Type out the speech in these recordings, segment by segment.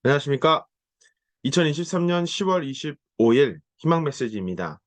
안녕하십니까? 2023년 10월 25일 희망 메시지입니다.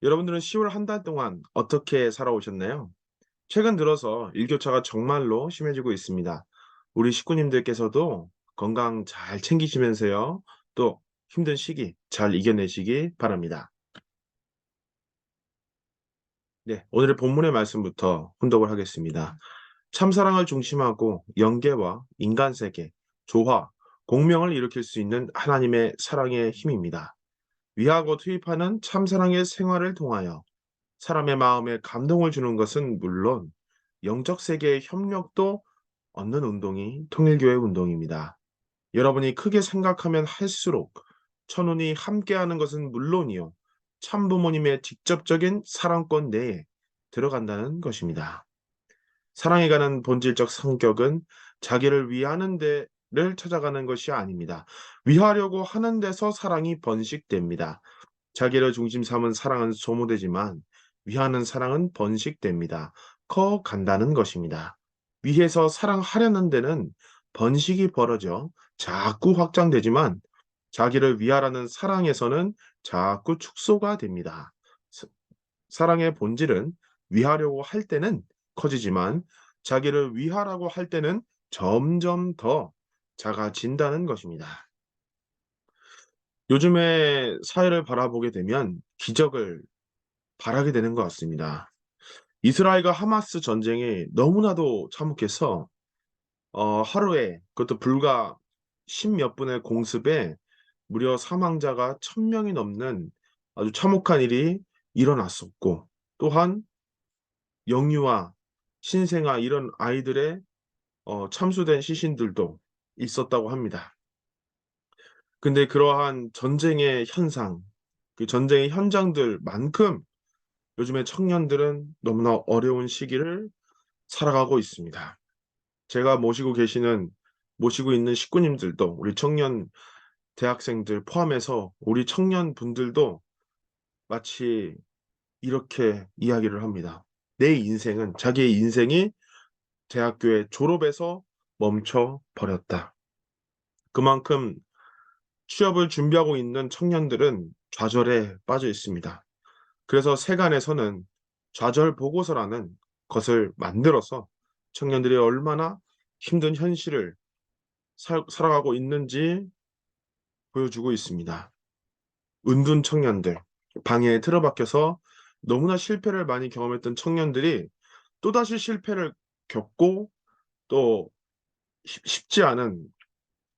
여러분들은 10월 한 달 동안 어떻게 살아오셨나요? 최근 들어서 일교차가 정말로 심해지고 있습니다. 우리 식구님들께서도 건강 잘 챙기시면서요. 또 힘든 시기 잘 이겨내시기 바랍니다. 네, 오늘의 본문의 말씀부터 훈독을 하겠습니다. 참사랑을 중심하고 영계와 인간 세계, 조화, 공명을 일으킬 수 있는 하나님의 사랑의 힘입니다. 위하고 투입하는 참사랑의 생활을 통하여 사람의 마음에 감동을 주는 것은 물론 영적 세계의 협력도 얻는 운동이 통일교회 운동입니다. 여러분이 크게 생각하면 할수록 천운이 함께하는 것은 물론이요. 참부모님의 직접적인 사랑권 내에 들어간다는 것입니다. 사랑에 가는 본질적 성격은 자기를 위하는 데를 찾아가는 것이 아닙니다. 위하려고 하는 데서 사랑이 번식됩니다. 자기를 중심 삼은 사랑은 소모되지만 위하는 사랑은 번식됩니다. 커 간다는 것입니다. 위해서 사랑하려는 데는 번식이 벌어져 자꾸 확장되지만 자기를 위하라는 사랑에서는 자꾸 축소가 됩니다. 사- 사랑의 본질은 위하려고 할 때는 커지지만 자기를 위하라고 할 때는 점점 더 작아진다는 것입니다. 요즘의 사회를 바라보게 되면 기적을 바라게 되는 것 같습니다. 이스라엘과 하마스 전쟁이 너무나도 참혹해서 하루에 그것도 불과 10몇 분의 공습에 무려 사망자가 1,000명이 넘는 아주 참혹한 일이 일어났었고, 또한 영유아, 신생아 이런 아이들의 참수된 시신들도 있었다고 합니다. 근데 그러한 전쟁의 현상, 그 전쟁의 현장들만큼 요즘의 청년들은 너무나 어려운 시기를 살아가고 있습니다. 제가 모시고 있는 식구님들도 우리 청년 대학생들 포함해서 우리 청년분들도 마치 이렇게 이야기를 합니다. 자기의 인생이 대학교에 졸업해서 멈춰 버렸다. 그만큼 취업을 준비하고 있는 청년들은 좌절에 빠져 있습니다. 그래서 세간에서는 좌절 보고서라는 것을 만들어서 청년들이 얼마나 힘든 현실을 살아가고 있는지 보여주고 있습니다. 은둔 청년들, 방해에 틀어박혀서 너무나 실패를 많이 경험했던 청년들이 또다시 실패를 겪고 또 쉽지 않은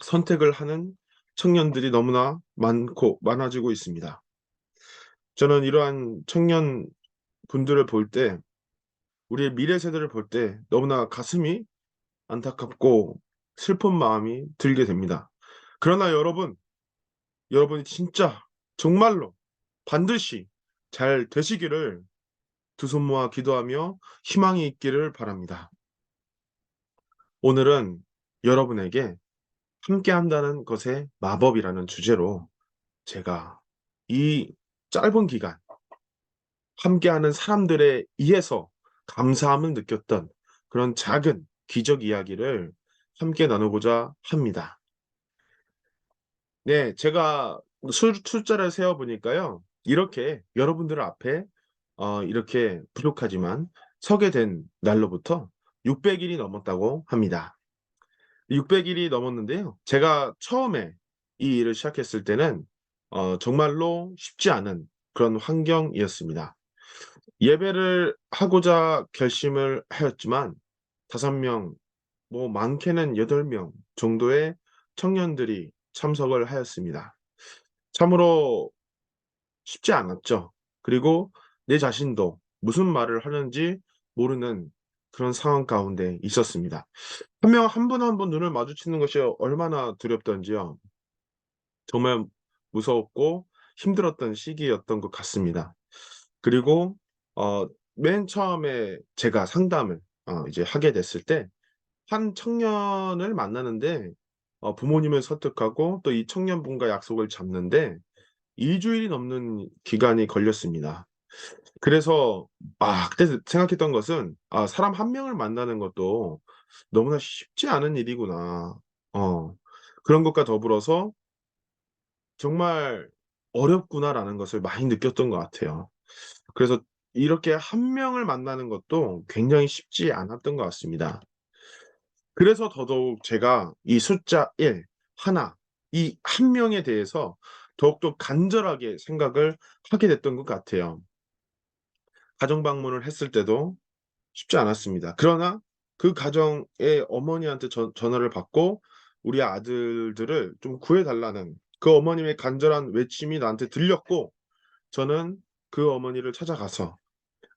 선택을 하는 청년들이 너무나 많아지고 있습니다. 저는 이러한 청년분들을 볼 때, 우리의 미래 세대를 볼 때 너무나 가슴이 안타깝고 슬픈 마음이 들게 됩니다. 그러나 여러분이 진짜 정말로 반드시 잘 되시기를 두 손 모아 기도하며 희망이 있기를 바랍니다. 오늘은 여러분에게 함께한다는 것의 마법이라는 주제로 제가 이 짧은 기간 함께하는 사람들에 의해서 감사함을 느꼈던 그런 작은 기적 이야기를 함께 나누고자 합니다. 네, 제가 숫자를 세어 보니까요. 이렇게 여러분들 앞에 이렇게 부족하지만 서게 된 날로부터 600 일이 넘었다고 합니다. 600 일이 넘었는데요. 제가 처음에 이 일을 시작했을 때는 정말로 쉽지 않은 그런 환경이었습니다. 예배를 하고자 결심을 하였지만 5 명, 뭐 많게는 8명 정도의 청년들이 참석을 하였습니다. 참으로 쉽지 않았죠. 그리고 내 자신도 무슨 말을 하는지 모르는 그런 상황 가운데 있었습니다. 한 분 한 분 눈을 마주치는 것이 얼마나 두렵던지요. 정말 무서웠고 힘들었던 시기였던 것 같습니다. 그리고 맨 처음에 제가 상담을 이제 하게 됐을 때 한 청년을 만나는데 부모님을 설득하고 또 이 청년분과 약속을 잡는데 2 주일이 넘는 기간이 걸렸습니다. 그래서 그때 생각했던 것은 '사람 한 명을 만나는 것도 너무나 쉽지 않은 일이구나.' 어 그런 것과 더불어서 '정말 어렵구나.'라는 것을 많이 느꼈던 것 같아요. 그래서 이렇게 한 명을 만나는 것도 굉장히 쉽지 않았던 것 같습니다. 그래서 더더욱 제가 이 숫자 1 하나 이 한 명에 대해서 더욱더 간절하게 생각을 하게 됐던 것 같아요. 가정 방문을 했을 때도 쉽지 않았습니다. 그러나 그 가정의 어머니한테 전화를 받고 우리 아들들을 좀 구해 달라는 그 어머님의 간절한 외침이 나한테 들렸고, 저는 그 어머니를 찾아가서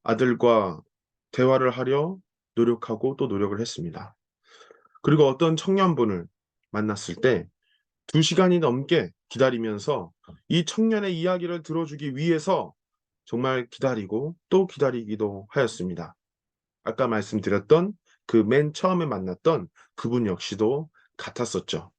아들과 대화를 하려 노력하고 또 노력을 했습니다. 그리고 어떤 청년분을 만났을 때 2 시간이 넘게 기다리면서 이 청년의 이야기를 들어주기 위해서 정말 기다리고 또 기다리기도 하였습니다. 아까 말씀드렸던 그 맨 처음에 만났던 그분 역시도 같았었죠.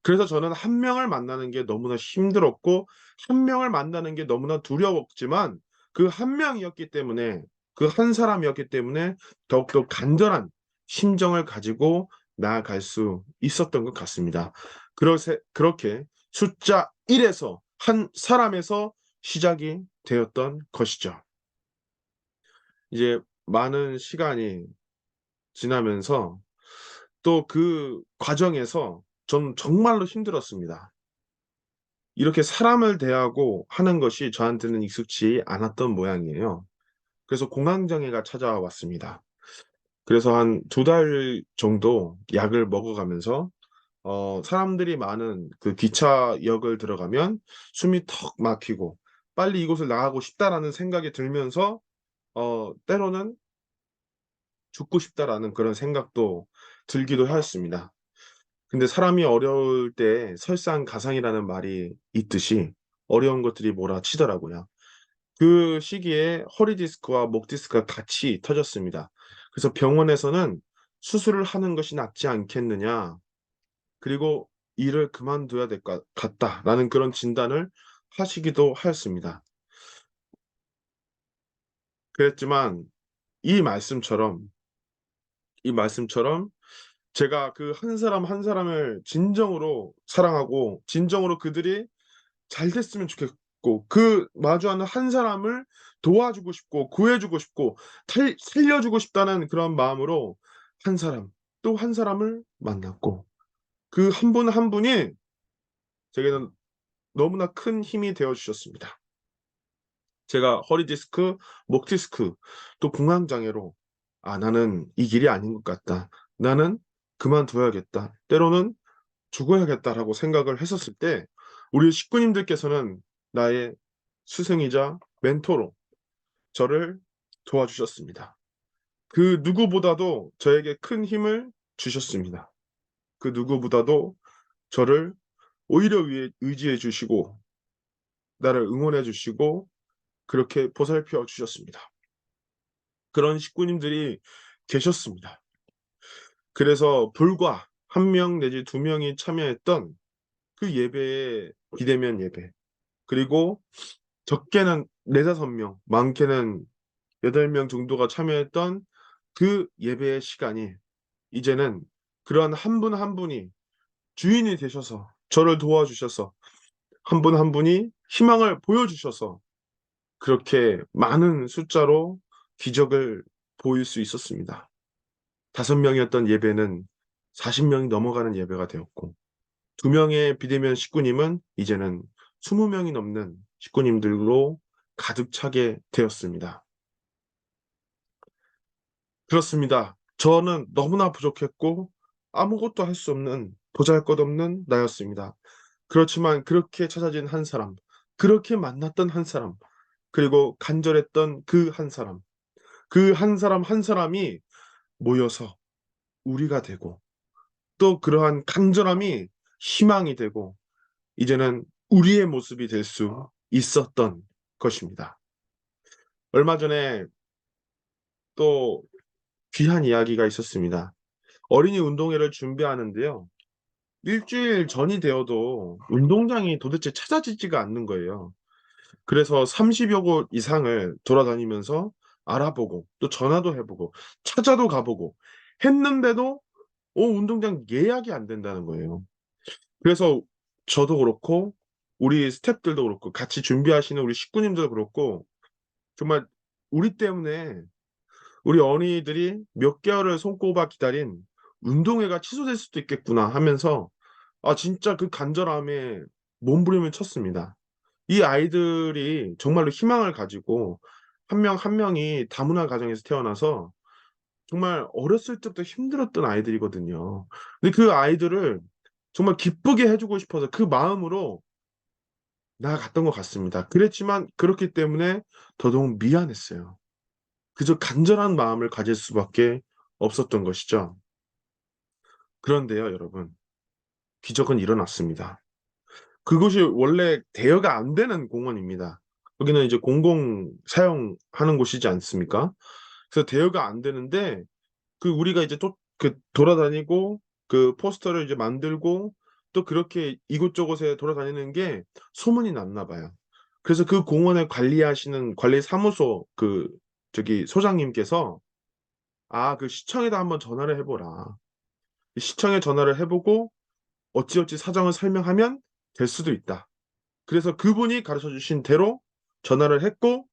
그래서 저는 한 명을 만나는 게 너무나 힘들었고 한 명을 만나는 게 너무나 두려웠지만 그 한 명이었기 때문에, 그 한 사람이었기 때문에 더욱더 간절한 심정을 가지고 나아갈 수 있었던 것 같습니다. 그렇게 숫자 1 에서 한 사람에서 시작이 되었던 것이죠. 이제 많은 시간이 지나면서 또 그 과정에서 전 정말로 힘들었습니다. 이렇게 사람을 대하고 하는 것이 저한테는 익숙지 않았던 모양이에요. 그래서 공황장애가 찾아왔습니다. 그래서 한 2달 정도 약을 먹어가면서 사람들이 많은 그 기차역을 들어가면 숨이 턱 막히고 '빨리 이곳을 나가고 싶다.'라는 생각이 들면서 때로는 '죽고 싶다.'라는 그런 생각도 들기도 하였습니다. 근데 사람이 어려울 때 설상가상이라는 말이 있듯이 어려운 것들이 몰아치더라고요. 그 시기에 허리 디스크와 목 디스크가 같이 터졌습니다. 그래서 병원에서는 "수술을 하는 것이 낫지 않겠느냐. 그리고 일을 그만둬야 될 것 같다."라는 그런 진단을 하시기도 하였습니다. 그랬지만 이 말씀처럼, 이 말씀처럼 제가 그 한 사람 한 사람을 진정으로 사랑하고 진정으로 그들이 잘 됐으면 좋겠고 그 마주하는 한 사람을 도와주고 싶고 구해 주고 싶고 살려 주고 싶다는 그런 마음으로 한 사람 또 한 사람을 만났고, 그 한 분 한 분이 제게는 너무나 큰 힘이 되어 주셨습니다. 제가 허리 디스크, 목 디스크 또 공황 장애로 '아 나는 이 길이 아닌 것 같다. 나는 그만둬야겠다. 때로는 죽어야겠다.'라고 생각을 했었을 때 우리 식구님들께서는 나의 스승이자 멘토로 저를 도와주셨습니다. 그 누구보다도 저에게 큰 힘을 주셨습니다. 그 누구보다도 저를 오히려 위해 의지해 주시고 나를 응원해 주시고 그렇게 보살펴 주셨습니다. 그런 식구님들이 계셨습니다. 그래서 불과 1명 내지 2 명이 참여했던 그 예배의 비대면 예배, 그리고 적게는 4-5 명, 많게는 8명 정도가 참여했던 그 예배의 시간이 이제는 그러한 한 분 한 분이 주인이 되셔서 저를 도와주셔서 한 분 한 분이 희망을 보여주셔서 그렇게 많은 숫자로 기적을 보일 수 있었습니다. 5 명이었던 예배는 40 명이 넘어가는 예배가 되었고 2 명의 비대면 식구님은 이제는 20 명이 넘는 식구님들로 가득 차게 되었습니다. 그렇습니다. 저는 너무나 부족했고 아무것도 할 수 없는 보잘것없는 나였습니다. 그렇지만 그렇게 찾아진 한 사람, 그렇게 만났던 한 사람, 그리고 간절했던 그 한 사람, 그 한 사람 한 사람이 모여서 우리가 되고 또 그러한 간절함이 희망이 되고 이제는 우리의 모습이 될 수 있었던 것입니다. 얼마 전에 또 귀한 이야기가 있었습니다. 어린이 운동회를 준비하는데요. 1주일 전이 되어도 운동장이 도대체 찾아지지가 않는 거예요. 그래서 30여 곳 이상을 돌아다니면서 알아보고 또 전화도 해 보고 찾아도 가 보고 했는데도 운동장 예약이 안 된다는 거예요. 그래서 저도 그렇고 우리 스태프들도 그렇고 같이 준비하시는 우리 식구님들도 그렇고 정말 우리 때문에 우리 어린이들이 몇 개월을 손꼽아 기다린 운동회가 취소될 수도 있겠구나 하면서 진짜 그 간절함에 몸부림을 쳤습니다. 이 아이들이 정말로 희망을 가지고 한 명 한 명이 다문화 가정에서 태어나서 정말 어렸을 때부터 힘들었던 아이들이거든요. 근데 그 아이들을 정말 기쁘게 해 주고 싶어서 그 마음으로 나아갔던 것 같습니다. 그랬지만 그렇기 때문에 더더욱 미안했어요. 그저 간절한 마음을 가질 수밖에 없었던 것이죠. 그런데요, 여러분, 기적은 일어났습니다. 그곳이 원래 대여가 안 되는 공원입니다. 여기는 이제 공공 사용하는 곳이지 않습니까? 그래서 대여가 안 되는데 우리가 이제 또 돌아다니고 그 포스터를 이제 만들고 또 그렇게 이곳저곳에 돌아다니는 게 소문이 났나 봐요. 그래서 그 공원을 관리하시는 관리사무소 저기 소장님께서 그 시청에다 한번 전화를 해 보라. 이 시청에 전화를 해 보고 어찌어찌 사정을 설명하면 될 수도 있다. 그래서 그분이 가르쳐 주신 대로 전화를 했고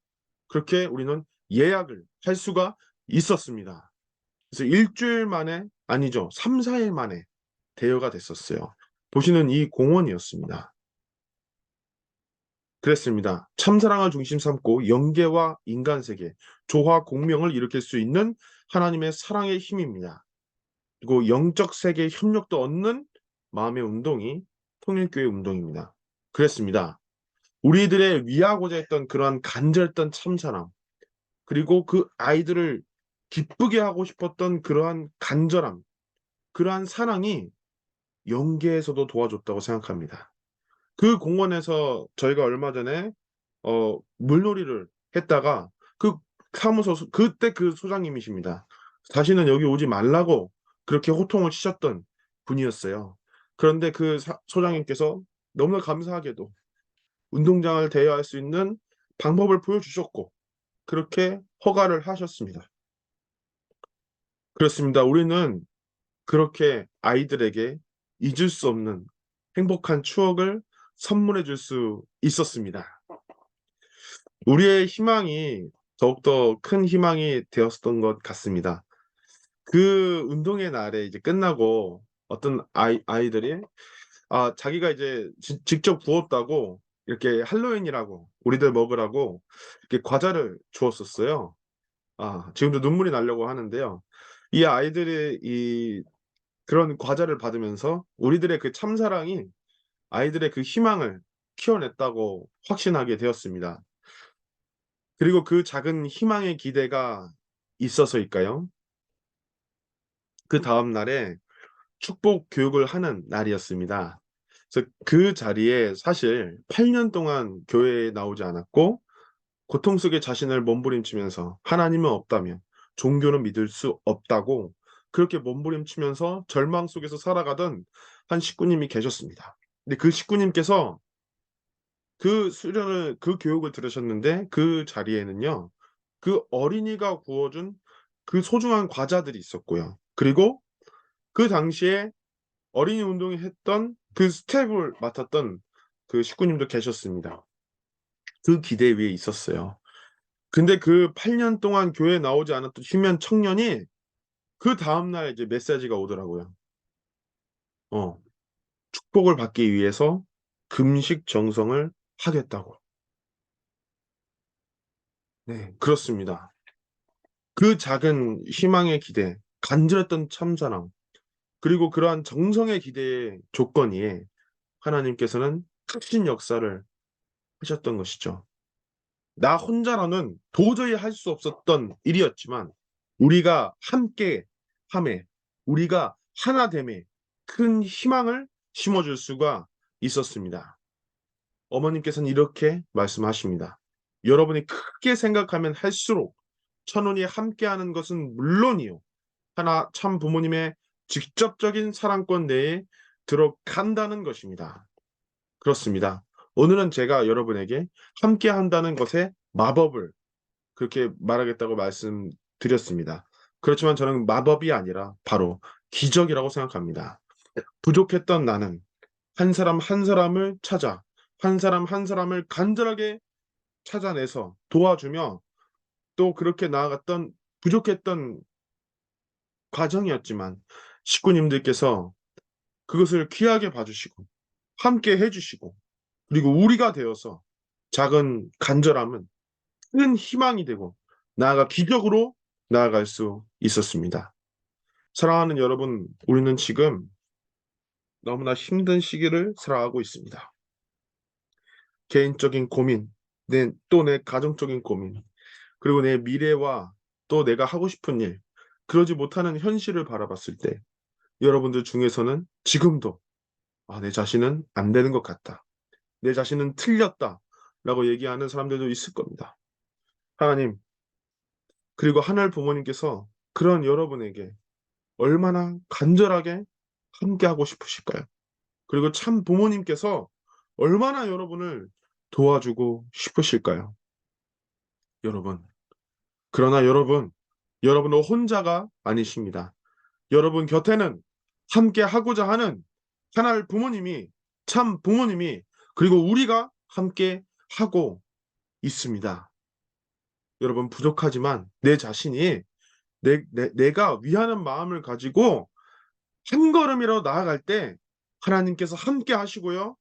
그렇게 우리는 예약을 할 수가 있었습니다. 그래서 일 주일 만에 아니죠. 3-4일 만에 대여가 됐었어요. 보시는 이 공원이었습니다. 그랬습니다. 참사랑을 중심 삼고 영계와 인간 세계, 조화 공명을 일으킬 수 있는 하나님의 사랑의 힘입니다. 그리고 영적 세계의 협력도 얻는 마음의 운동이 통일교회 운동입니다. 그랬습니다. 우리들의 위하고자 했던 그러한 간절했던 참사랑, 그리고 그 아이들을 기쁘게 하고 싶었던 그러한 간절함, 그러한 사랑이 영계에서도 도와줬다고 생각합니다. 그 공원에서 저희가 얼마 전에 물놀이를 했다가 그 그때 그 소장님이십니다. 다시는 여기 오지 말라고 그렇게 호통을 치셨던 분이었어요. 그런데 그 소장님께서 너무나 감사하게도 운동장을 대여할 수 있는 방법을 보여주셨고 그렇게 허가를 하셨습니다. 그렇습니다. 우리는 그렇게 아이들에게 잊을 수 없는 행복한 추억을 선물해 줄 수 있었습니다. 우리의 희망이 더욱더 큰 희망이 되었던 것 같습니다. 그 운동회 날에 이제 끝나고 어떤 아이들이 자기가 이제 직접 구웠다고 이렇게 할로윈이라고 우리들 먹으라고 이렇게 과자를 주었었어요. 지금도 눈물이 나려고 하는데요. 이 아이들이 그런 과자를 받으면서 우리들의 그 참사랑이 아이들의 그 희망을 키워냈다고 확신하게 되었습니다. 그리고 그 작은 희망의 기대가 있어서일까요? 그다음 날에 축복 교육을 하는 날이었습니다. 그래서 그 자리에 사실 8년 동안 교회에 나오지 않았고 고통 속에 자신을 몸부림치면서 하나님은 없다며 종교는 믿을 수 없다고 그렇게 몸부림치면서 절망 속에서 살아가던 한 식구님이 계셨습니다. 근데 그 식구님께서 그 교육을 들으셨는데 그 자리에는요. 그 어린이가 구워 준 그 소중한 과자들이 있었고요. 그리고 그 당시에 어린이 운동회 했던 그 스텝을 맡았던 그 식구님도 계셨습니다. 그 기대 위에 있었어요. 근데 그 8년 동안 교회에 나오지 않았던 휴면 청년이 그다음 날 이제 메시지가 오더라고요. 어 축복을 받기 위해서 금식 정성을 하겠다고. 네, 그렇습니다. 그 작은 희망의 기대, 간절했던 참사랑, 그리고 그러한 정성의 기대의 조건 위에 하나님께서는 크신 역사를 하셨던 것이죠. 나 혼자로는 도저히 할 수 없었던 일이었지만 우리가 함께 함에, 우리가 하나됨에 큰 희망을 심어줄 수가 있었습니다. 어머님께서는 이렇게 말씀하십니다. 여러분이 크게 생각하면 할수록 천운이 함께하는 것은 물론이요. 하나 참 부모님의 직접적인 사랑권 내에 들어간다는 것입니다. 그렇습니다. 오늘은 제가 여러분에게 함께한다는 것의 마법을 그렇게 말하겠다고 말씀드렸습니다. 그렇지만 저는 마법이 아니라 바로 기적이라고 생각합니다. 부족했던 나는 한 사람 한 사람을 찾아 한 사람 한 사람을 간절하게 찾아내서 도와주며 또 그렇게 나아갔던 부족했던 과정이었지만 식구님들께서 그것을 귀하게 봐주시고 함께 해주시고 그리고 우리가 되어서 작은 간절함은 큰 희망이 되고 나아가 기적으로 나아갈 수 있었습니다. 사랑하는 여러분, 우리는 지금 너무나 힘든 시기를 살아가고 있습니다. 개인적인 고민, 또 내 가정적인 고민, 그리고 내 미래와 또 내가 하고 싶은 일, 그러지 못하는 현실을 바라봤을 때 여러분들 중에서는 지금도 내 자신은 안 되는 것 같다. 내 자신은 틀렸다. 라고 얘기하는 사람들도 있을 겁니다. 하나님, 그리고 하늘 부모님께서 그런 여러분에게 얼마나 간절하게 함께하고 싶으실까요? 그리고 참 부모님께서 얼마나 여러분을 도와주고 싶으실까요? 여러분. 그러나 여러분은 혼자가 아니십니다. 여러분 곁에는 함께 하고자 하는 하나님 부모님이, 참 부모님이, 그리고 우리가 함께 하고 있습니다. 여러분 부족하지만 내 자신이 내가 위하는 마음을 가지고 한 걸음이라도 나아갈 때 하나님께서 함께 하시고요.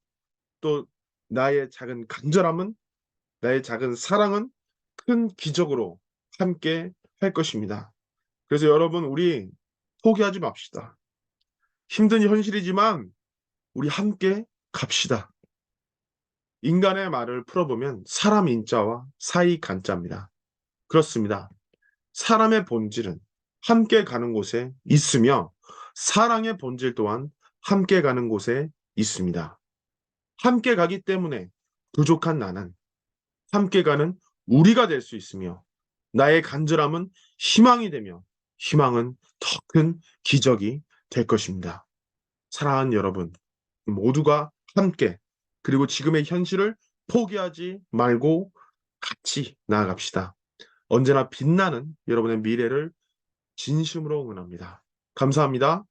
또 나의 작은 간절함은, 나의 작은 사랑은 큰 기적으로 함께 할 것입니다. 그래서 여러분 우리 포기하지 맙시다. 힘든 현실이지만 우리 함께 갑시다. 인간의 말을 풀어보면 사람 인자와 사이 간자입니다. 그렇습니다. 사람의 본질은 함께 가는 곳에 있으며 사랑의 본질 또한 함께 가는 곳에 있습니다. 함께 가기 때문에 부족한 나는 함께 가는 우리가 될 수 있으며 나의 간절함은 희망이 되며 희망은 더 큰 기적이 될 것입니다. 사랑하는 여러분, 모두가 함께 그리고 지금의 현실을 포기하지 말고 같이 나아갑시다. 언제나 빛나는 여러분의 미래를 진심으로 응원합니다. 감사합니다.